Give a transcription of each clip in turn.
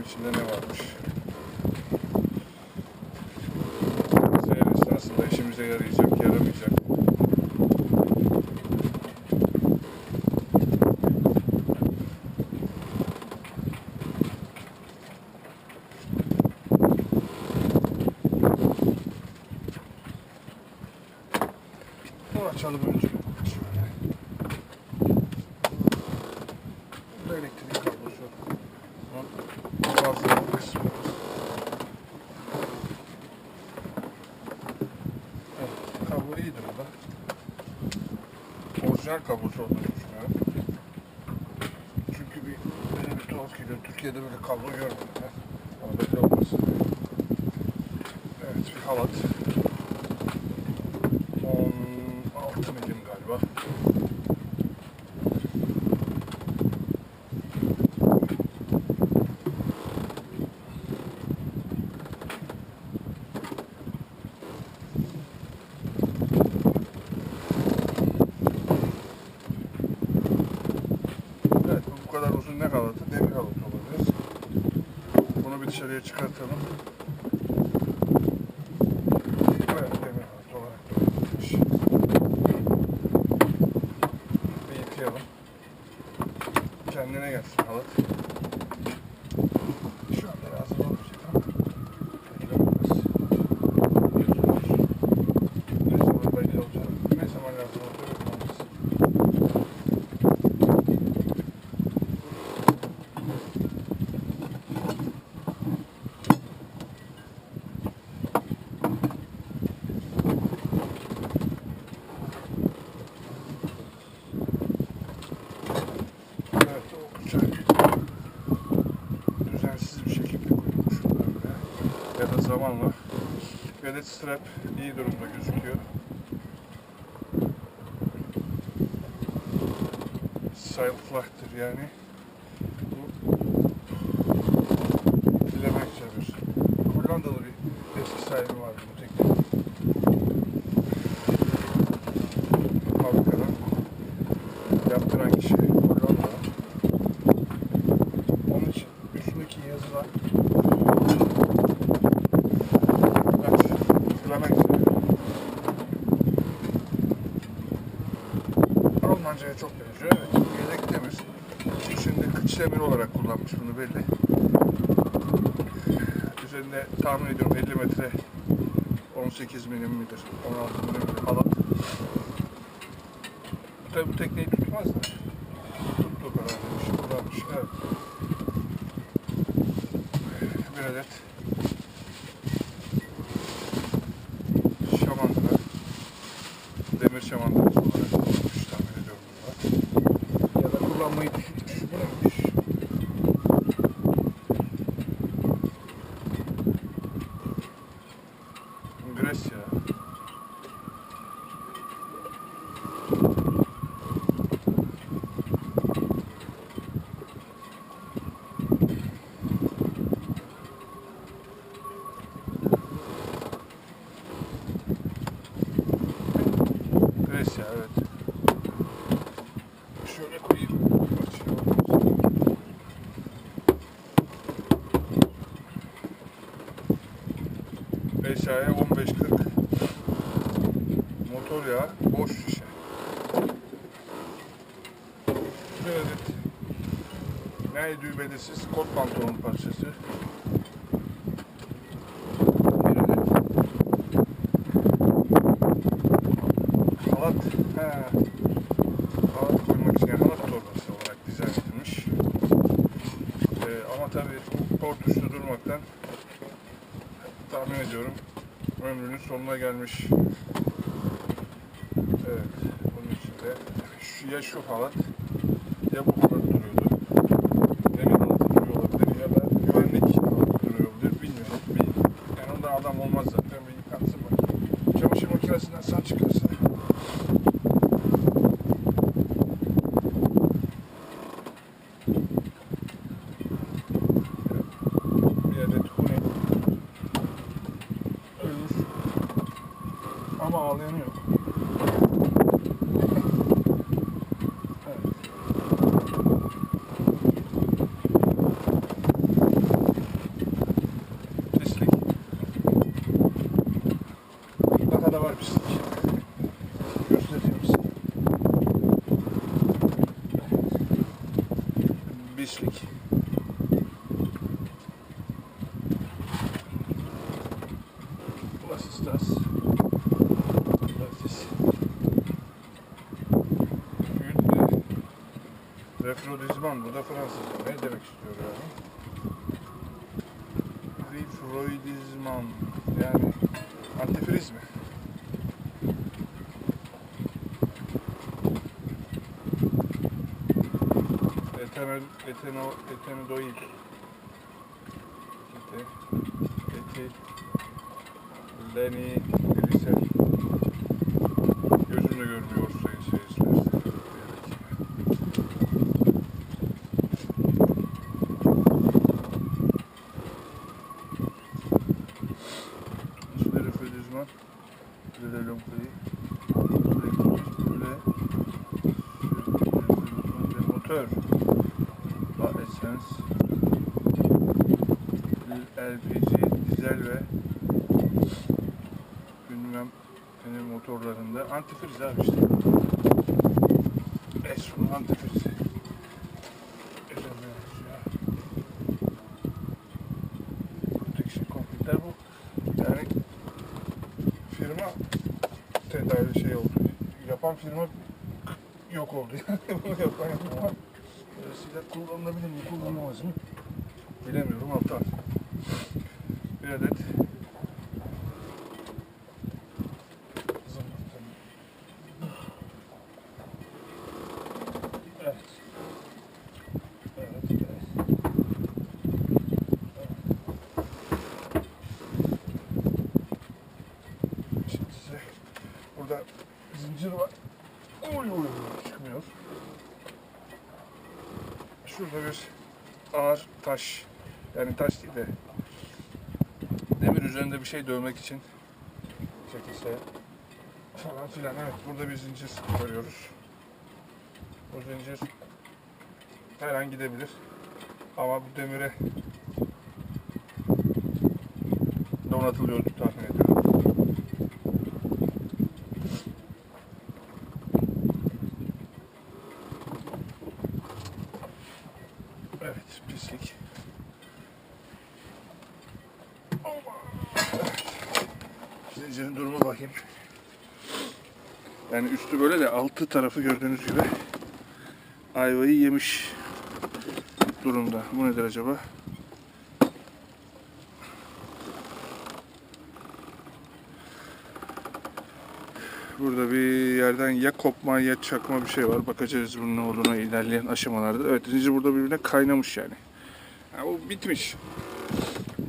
içinde ne varmış. Seyir esnasında işimize yarayacak, yaramayacak. Bunu açalım önce. Şöyle. Bu da elektrik kablosu. Bazı kısmı. Evet, kablo iyidir o da. Orijinal kablosu olduğunu düşünüyorum. Çünkü böyle bir tuhaf geliyor. Türkiye'de böyle kablo görmedim ben. Ama belli olmaz. Evet, bir halat. 16 milim galiba. Evet, bu kadar uzun ne halatı? Demir halatı olabilir. Bunu bir dışarıya çıkartalım. Evet, demir halatı olarak da olabilirmiş. Bir yıkayalım. Kendine gelsin halat. Şu anda lazım olmayacak ama beklememiz. Ne zaman belli olacak? Ne zaman lazım olacak? Beklememiz. Evet, o uçak düzensiz bir şekilde koyulmuş böyle. Ya da zamanla. Veled strap iyi durumda gözüküyor. Seilflachtır yani. Bu dilemekçe bir Hollandalı bir eski sahibi vardı bu teknenin. Fabrikadan yaptıran kişi Hollandalı. Onun için üstündeki yazılar dilemekçe. Almanca'ya çok benziyor. Evet, yedek demir. Şimdi kıç demir olarak kullanmış bunu belli. Üzerinde tahmin ediyorum 50 metre 18 milim midir, 16 milim midir halat. Tabi bu tekneyi tutmaz da. Tuttuğu kadar demiş, kullanmış. Evet. Bir adet şamandıra, demir şamandırası olarak kullanmış tahmin ediyorum bunlar. Ya da kullanmayı düşünmüş. Bu neymiş? Gresya. Gresya, evet. Şöyle koyayım. Gresya 1540. Motor yağı, boş şişe. Bir adet ney düğmelisiz kot pantolon parçası. Bir adet halat. Halat koymak için halat torbası olarak dizayn edilmiş. Ama tabii port üstü durmaktan tahmin ediyorum ömrünün sonuna gelmiş. Evet, bunun içinde ya şu halat ya bu halat duruyordu. Demir halatı duruyor olabilir ya da güvenlik halatı duruyor olabilir, bilmiyorum. Yani ondan adam olmaz zaten, bir yıkansın bak. Çamaşır makinesinden saç çıkarsa. Bir adet huni ölmüş ama ağlayanı yok. Refrodizman, bu da Fransızca. Ne demek istiyor yani? Refrodizman, yani antifriz mi? Etenodoid. Lenigliser. Gözümle görmüyor sayın seyirciler. Refrodizman. Motor. Essence. LPG, dizel ve bilmem motorlarında antifriz abi işte. Esrun antifrizi. Protection Complete bu. Yani firma tedavi şey oldu. Yapan firma yok oldu. Yani bunu yapan firma dolayısıyla kullanılabilir mi, kullanılamaz mı? Bilemiyorum hatta. Bir adet burada zincir var. Çıkmıyor. Şurada bir ağır taş, yani taş değil de demir üzerinde bir şey dövmek için çekilse falan filan. Evet, burada bir zincir görüyoruz. Bu zincir her an gidebilir. Ama bu demire donatılıyor tahmin ediyorum. Evet, pislik. Zincirin durumu bakayım. Yani üstü böyle de altı tarafı gördüğünüz gibi ayvayı yemiş durumda. Bu nedir acaba? Burada bir yerden ya kopma ya çakma bir şey var. Bakacağız bunun ne olduğuna ilerleyen aşamalarda. Evet, zincir burada birbirine kaynamış yani. Ha, bu bitmiş.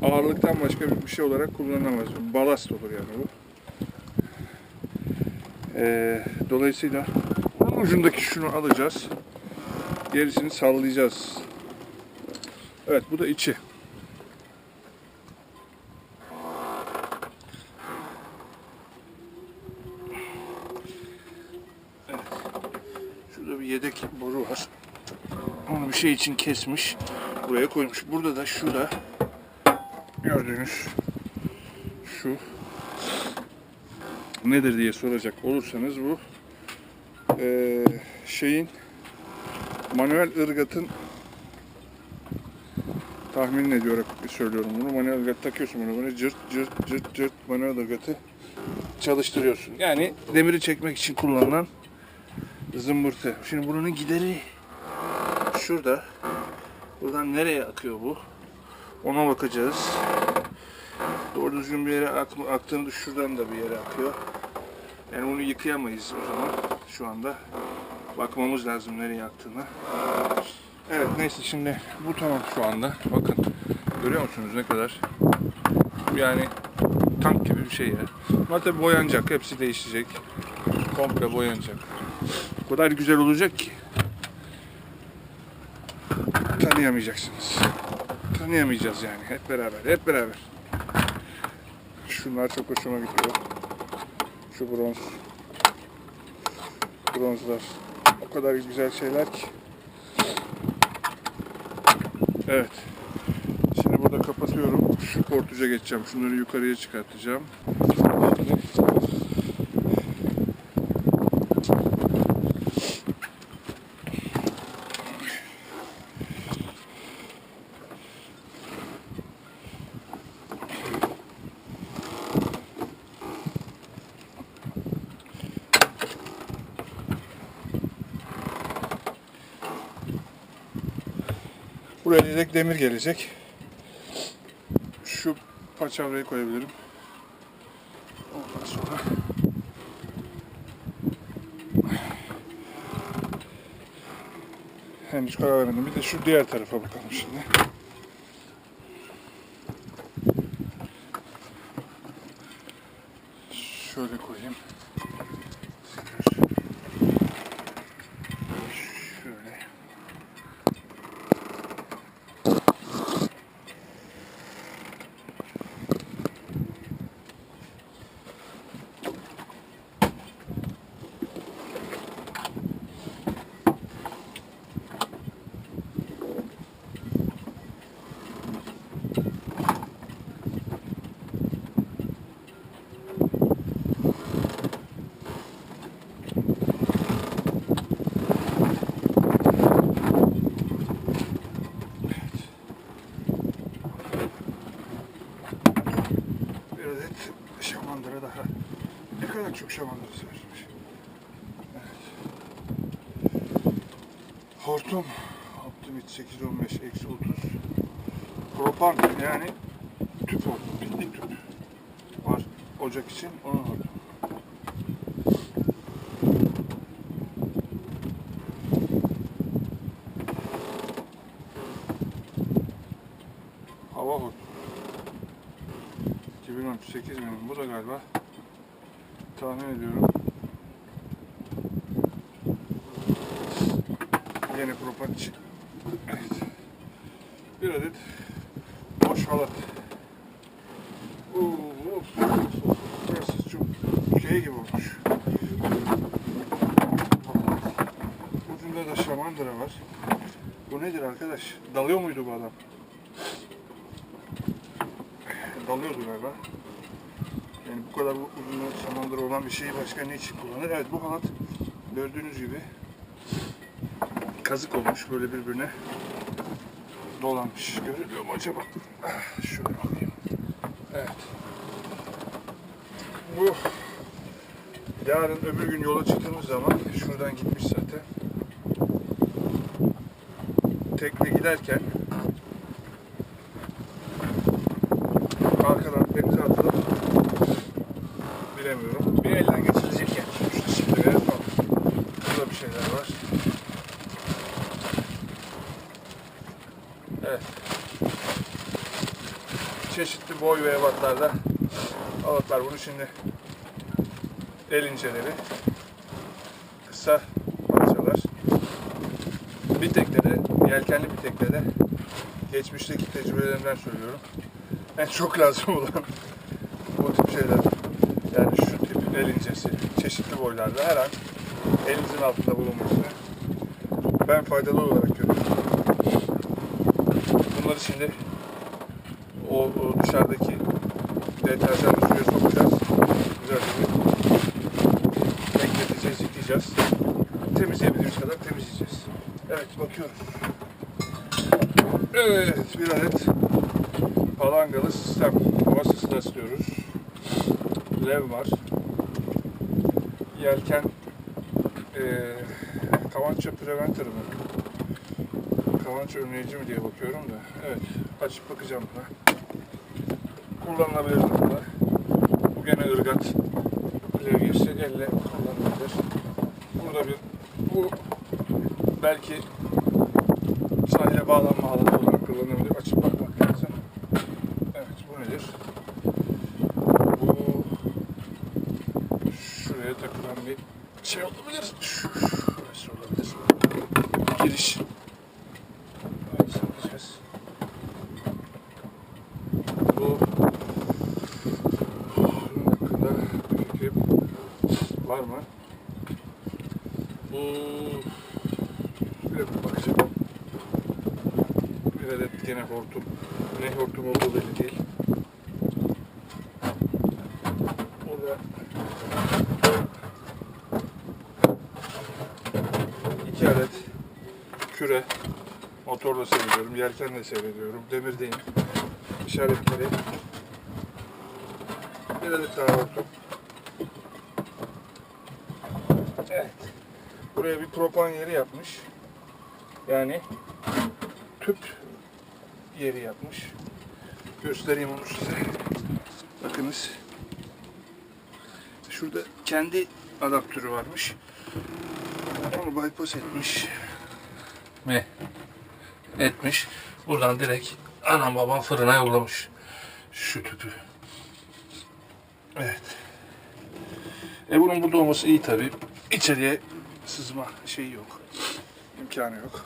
Ağırlıktan başka bir şey olarak kullanılamaz. Balast olur yani bu. Dolayısıyla onun ucundaki şunu alacağız. Gerisini sallayacağız. Evet, bu da içi. Evet. Şurada bir yedek boru var. Onu bir şey için kesmiş. Buraya koymuş. Burada da şurada gördüğünüz şu nedir diye soracak olursanız bu şeyin manuel ırgatın tahmin ediyorum, söylüyorum bunu. Manuel ırgat takıyorsun bunu. Böyle cırt cırt cırt cırt manuel ırgatı çalıştırıyorsun. Yani demiri çekmek için kullanılan zımbırtı. Şimdi bunun gideri şurada. Buradan nereye akıyor bu? Ona bakacağız. Doğru düzgün bir yere aktığında şuradan da bir yere akıyor. Yani bunu yıkayamayız o zaman. Şu anda bakmamız lazım nereye aktığını. Evet, neyse, şimdi bu tamam şu anda. Bakın, görüyor musunuz ne kadar? Yani tank gibi bir şey ya. Ama tabii boyanacak, hepsi değişecek. Komple boyanacak. O kadar güzel olacak ki tanıyamayacaksınız. Tanıyamayacağız yani, hep beraber, hep beraber. Şunlar çok hoşuma gidiyor. Şu bronzlar o kadar güzel şeyler ki. Evet. Şimdi burada kapatıyorum. Şu portuca geçeceğim. Şunları yukarıya çıkartacağım. Buraya direkt demir gelecek. Şu paçavrayı koyabilirim. Ondan sonra henüz karar vermedim. Bir de şu diğer tarafa bakalım şimdi. Şöyle koyayım. Şöyle. Şamandıra daha. Ne kadar çok şamandıra severmiş. Evet. Hortum. Optimit 815 eksi 30. Propan yani tüp hortum. Piknik tüp. Var ocak için. Onun hortum. Hava hortum. 2018 milim. Bu da galiba tahmin ediyorum yeni propan için. Evet. Bir adet boş halat. Burası çok şey gibi olmuş. Ucunda da şamandıra var. Bu nedir arkadaş? Dalıyor muydu bu adam? Dalıyordu galiba. Yani bu kadar uzun şamandıra olan bir şeyi başka ne için kullanır? Evet, bu halat gördüğünüz gibi kazık olmuş, böyle birbirine dolanmış. Görülüyor mu acaba? Şöyle alayım. Evet. Bu yarın öbür gün yola çıktığımız zaman şuradan gitmiş zaten. Tekne giderken arkadan denize atılıp bilemiyorum. Bir elden geçilecek yani. Şimdi ve burada bir şeyler var. Evet. Çeşitli boy ve ebatlarda halatlar. Bunu şimdi el inceleri, kısa parçalar. Bir teknede, yelkenli bir teknede geçmişteki tecrübelerimden söylüyorum. En çok lazım olan bu tip şeyler. Yani şu tip el incesi, çeşitli boylarda her an elinizin altında bulunmasını ben faydalı olarak görüyorum. Bunları şimdi o dışarıdaki deterjanlı suya sokacağız. Güzelce bekleteceğiz, yıkayacağız. Temizleyebildiğimiz kadar temizleyeceğiz. Evet, bakıyoruz. Evet, bir adet palangalı sistem. Hava sıslas diyoruz. Lev var. Yelken kavança preventer mı? Kavança önleyici mi diye bakıyorum da. Evet, açıp bakacağım buna. Kullanılabilir burada. Bu gene ırgat levyesi, elle kullanılabilir. Burada bu belki sahile bağlanma halatı olarak kullanılabilir. Açıp bakmak lazım. Evet, bu nedir? Bu şuraya takılan bir şey olabilir. Şurası olabilir. Giriş. Bu hakkında bir fikrim var mı? Bu bir bakacağım. Bir adet gene hortum. Ne hortum olduğu belli değil. Burada iki adet küre. Motorla seyrediyorum, yelkenle seyrediyorum. Demirdeyim. İşaretleri. Bir adet daha hortum. Evet. Buraya bir propan yeri yapmış. Yani tüp yeri yapmış. Göstereyim onu size. Bakınız. Şurada kendi adaptörü varmış. Onu bypass etmiş. Etmiş. Buradan direkt anam babam fırına yollamış. Şu tüpü. Evet. Bunun burada olması iyi tabi. İçeriye sızma şeyi yok. İmkanı yok.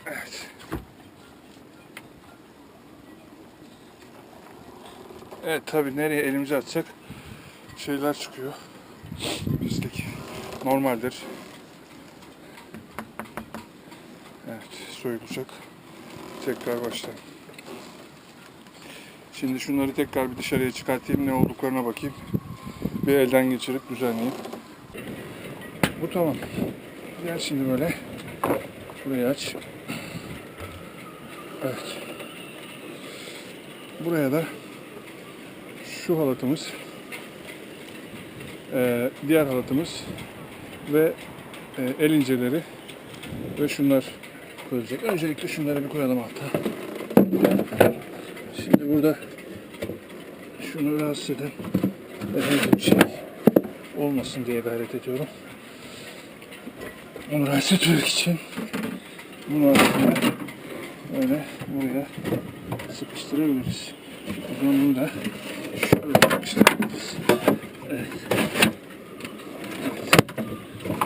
Evet. Evet tabi nereye elimizi atsak şeyler çıkıyor. Pislik. Normaldir. Evet, soyulacak. Tekrar başlayalım. Şimdi şunları tekrar bir dışarıya çıkartayım, ne olduklarına bakayım. Bir elden geçirip düzenleyeyim. Bu tamam. Gel şimdi böyle. Şurayı aç. Evet. Buraya da şu halatımız, diğer halatımız ve el inceleri ve şunlar koyacak. Öncelikle şunları bir koyalım hatta. Şimdi burada şunu rahatsız eden herhangi bir şey olmasın diye gayret ediyorum. Onu rahatsız etmek için bunu aslında böyle buraya sıkıştırabiliriz. O zaman bunu da şöyle sıkıştırabiliriz. Evet.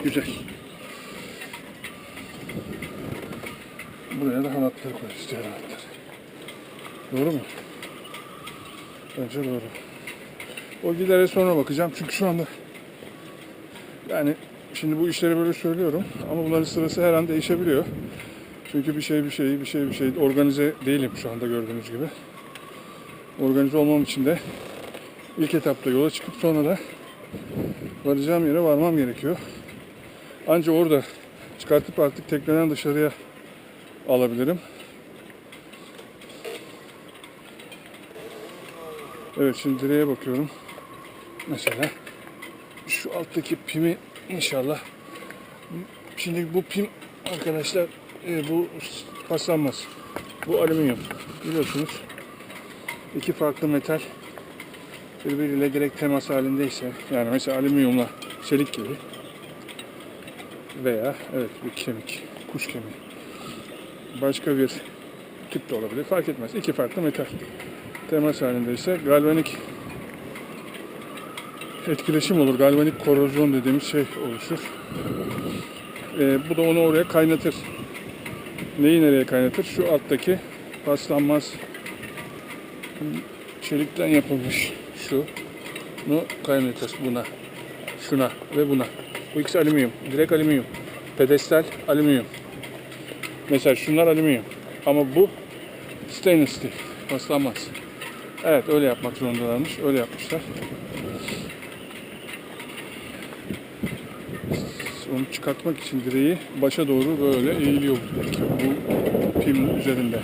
Güzel. Buraya da halatları koyacağız, diğer halatları. Doğru mu? Bence doğru. O gidere sonra bakacağım çünkü şu anda yani şimdi bu işleri böyle söylüyorum ama bunların sırası her an değişebiliyor. Çünkü bir şey organize değilim şu anda gördüğünüz gibi. Organize olmam için de ilk etapta yola çıkıp sonra da varacağım yere varmam gerekiyor. Ancak orada çıkartıp artık tekneden dışarıya alabilirim. Evet şimdi direğe bakıyorum. Mesela şu alttaki pimi inşallah. Şimdi bu pim arkadaşlar bu paslanmaz. Bu alüminyum. Biliyorsunuz iki farklı metal birbiriyle direkt temas halindeyse yani mesela alüminyumla çelik gibi veya evet bir kemik, kuş kemiği. Başka bir tip de olabilir. Fark etmez. İki farklı metal temas halindeyse galvanik etkileşim olur. Galvanik korozyon dediğimiz şey oluşur. Bu da onu oraya kaynatır. Neyi nereye kaynatır? Şu alttaki paslanmaz çelikten yapılmış şunu kaynatır buna, şuna ve buna. Bu ikisi alüminyum. Direkt alüminyum. Pedestal alüminyum. Mesela şunlar alüminyum. Ama bu stainless steel. Paslanmaz. Evet öyle yapmak zorundalarmış. Öyle yapmışlar. Onu çıkartmak için direği başa doğru böyle eğiliyor bu pimin üzerinde.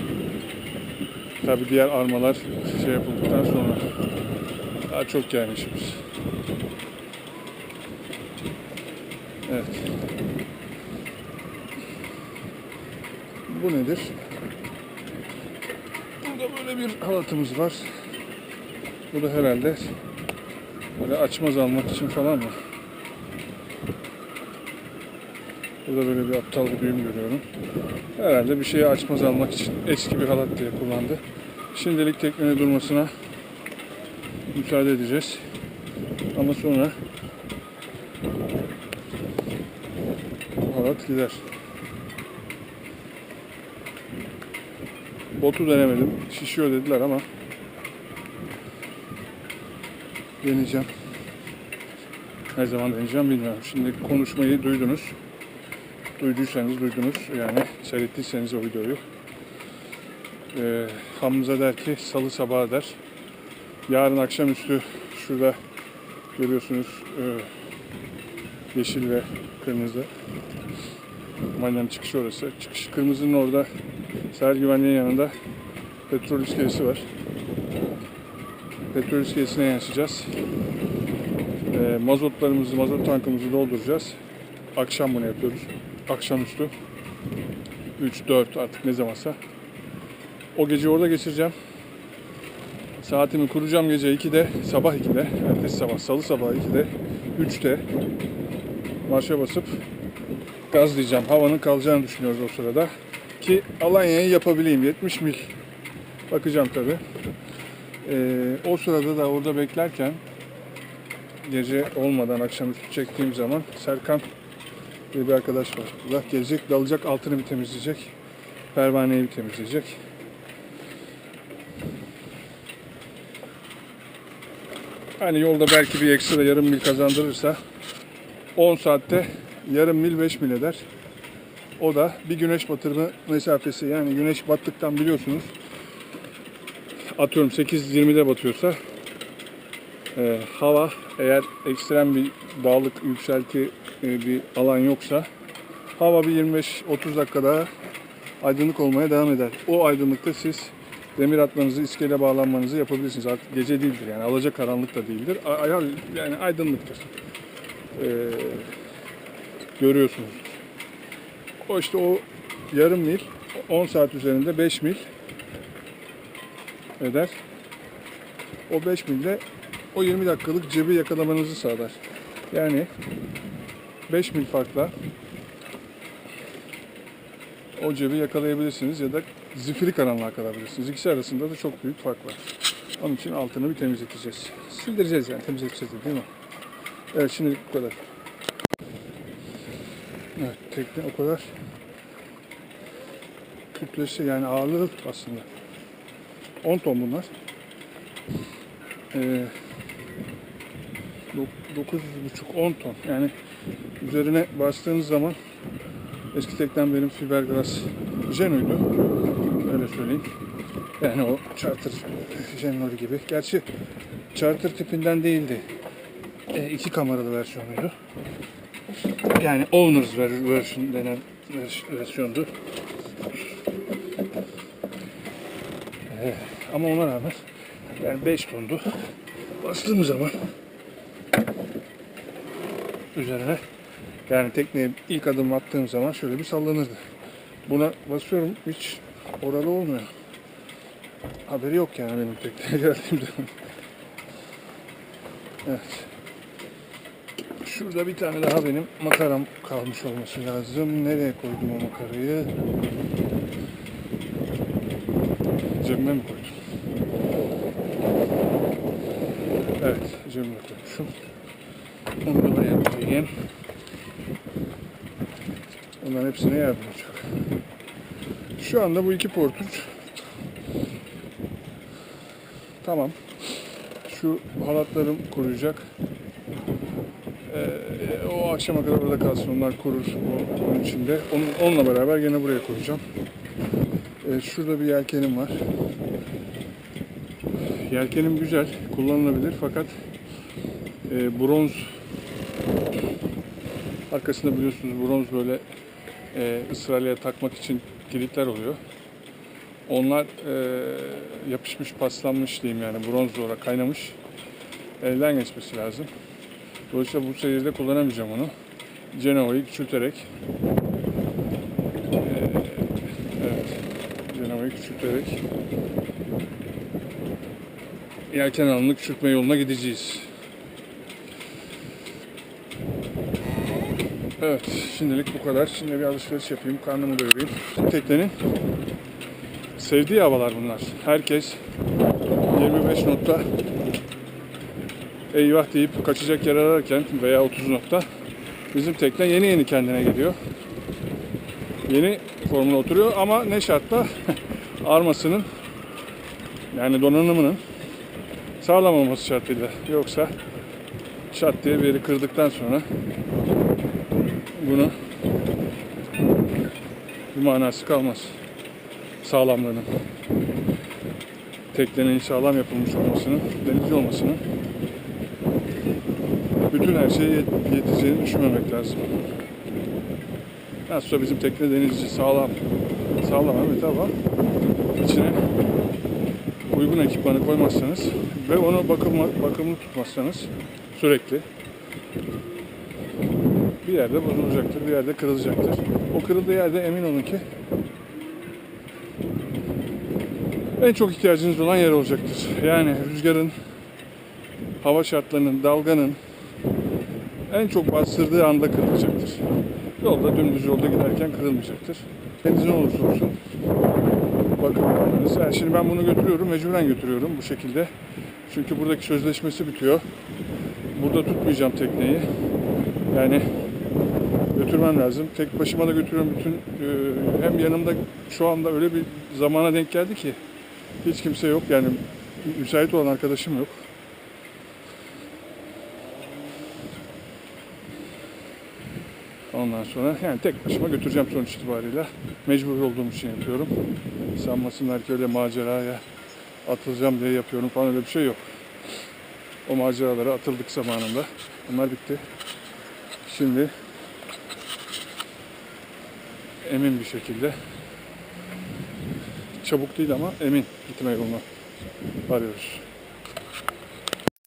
Tabi diğer armalar şey yapıldıktan sonra daha çok yani işimiz. Evet. Bu nedir? Burada böyle bir halatımız var. Bu da herhalde böyle açmaz almak için falan mı? Burada böyle bir aptal bir düğüm görüyorum. Herhalde bir şeyi açmaz almak için eski bir halat diye kullandı. Şimdilik teknenin durmasına müsaade edeceğiz. Ama sonra bu halat gider. Botu denemedim. Şişiyor dediler ama deneyeceğim. Her zaman deneyeceğim bilmiyorum. Şimdi konuşmayı duydunuz. Duyduysanız duydunuz. Yani seyrettiyseniz o videoyu. Hamza der ki salı sabahı der. Yarın akşamüstü şurada görüyorsunuz yeşil ve kırmızı. Marina'nın çıkışı orası. Çıkış kırmızının orada sahil güvenliğinin yanında petrol iskelesi var. Petrol iskelesine yanaşacağız. Mazot tankımızı dolduracağız. Akşam bunu yapıyoruz. Akşamüstü 3-4 artık ne zamansa. O gece orada geçireceğim. Saatimi kuracağım gece 2'de, sabah 2'de, ertesi sabah, salı sabahı 2'de, 3'te marşa basıp gazlayacağım. Havanın kalacağını düşünüyoruz o sırada. Ki Alanya'yı yapabileyim. 70 mil. Bakacağım tabii. O sırada da orada beklerken gece olmadan akşamüstü çektiğim zaman Serkan diye bir arkadaş var. Allah gelecek, dalacak, altını bir temizleyecek. Pervaneyi bir temizleyecek. Hani yolda belki bir ekstra yarım mil kazandırırsa 10 saatte yarım mil 5 mil eder. O da bir güneş batırma mesafesi. Yani güneş battıktan biliyorsunuz atıyorum 8:20'de batıyorsa hava eğer ekstrem bir dağlık yükselti bir alan yoksa hava bir 25-30 dakika daha aydınlık olmaya devam eder. O aydınlıkta siz demir atmanızı, iskele bağlanmanızı yapabilirsiniz. Artık gece değildir yani alacakaranlık da değildir. Yani aydınlıktır. Görüyorsunuz. O işte o yarım mil 10 saat üzerinde 5 mil eder. O 5 milde o 20 dakikalık cebi yakalamanızı sağlar. Yani 5 mil farkla o cebi yakalayabilirsiniz ya da zifiri karanlığa kalabilirsiniz. İkisi arasında da çok büyük fark var. Onun için altını bir temizleteceğiz. Sildireceğiz yani temizleteceğiz değil mi? Evet şimdilik bu kadar. Evet tekne o kadar kütlesi yani ağırlığı aslında 10 ton bunlar. 9,5-10 ton yani üzerine bastığınız zaman eski teknem benim fiberglass Geno'ydu öyle söyleyeyim yani o charter Geno gibi gerçi charter tipinden değildi 2 kameralı versiyonuydu yani owners version denen versiyondu ama ona rağmen yani 5 tondu bastığım zaman üzerine yani tekneye ilk adım attığım zaman şöyle bir sallanırdı. Buna basıyorum hiç orada olmuyor. Haberi yok yani benim tekneye geldiğimde. Evet. Şurada bir tane daha benim makaram kalmış olması lazım. Nereye koydum o makarayı? Cebime mi koydum? Evet, cebime koymuşum. Onu da buraya koyayım. Bunların hepsine yardım olacak. Şu anda bu iki portuç tamam. Şu halatlarım kuruyacak. O akşama kadar orada kalsın. Onlar kurur onun içinde. Onunla beraber gene buraya koyacağım. Şurada bir yelkenim var. Yelkenim güzel. Kullanılabilir fakat bronz arkasında biliyorsunuz bronz böyle ısrarla takmak için kilitler oluyor. Onlar yapışmış, paslanmış diyeyim yani bronz olarak kaynamış. Elden geçmesi lazım. Dolayısıyla bu seyirde kullanamayacağım onu. Genoa'yı küçülterek evet, Genoa'yı küçülterek yelken alanını küçültme yoluna gideceğiz. Evet, şimdilik bu kadar. Şimdi bir alışveriş yapayım, karnımı doyurayım. Teknenin sevdiği havalar bunlar. Herkes 25 notta eyvah deyip kaçacak yer ararken veya 30 notta bizim tekne yeni kendine geliyor. Yeni formuna oturuyor ama ne şartla armasının yani donanımının sağlam olması şartıyla. Yoksa şart diye bir yeri kırdıktan sonra bunu bir manası kalmaz sağlamlığının. Teknenin sağlam yapılmış olmasının, denizci olmasının bütün her şeye yeteceğini düşünmemek lazım. Nasılsa bizim tekne denizci sağlam. Sağlam evet ama içine uygun ekipmanı koymazsanız ve onu bakımlı tutmazsanız sürekli bir yerde bozulacaktır, bir yerde kırılacaktır. O kırıldığı yerde emin olun ki en çok ihtiyacınız olan yer olacaktır. Yani rüzgarın, hava şartlarının, dalganın en çok bastırdığı anda kırılacaktır. Yolda, dümdüz yolda giderken kırılmayacaktır. Deniz ne olursa olsun bakım yapmanız. Yani şimdi ben bunu götürüyorum, mecburen götürüyorum bu şekilde. Çünkü buradaki sözleşmesi bitiyor. Burada tutmayacağım tekneyi. Yani götürmem lazım. Tek başıma da götürüyorum. Hem yanımda şu anda öyle bir zamana denk geldi ki hiç kimse yok. Yani müsait olan arkadaşım yok. Ondan sonra yani tek başıma götüreceğim sonuç itibariyle. Mecbur olduğum için yapıyorum. Sanmasınlar ki öyle maceraya atılacağım diye yapıyorum falan, öyle bir şey yok. O maceralara atıldık zamanında. Onlar bitti. Şimdi emin bir şekilde, çabuk değil ama emin gitme yolunu arıyoruz.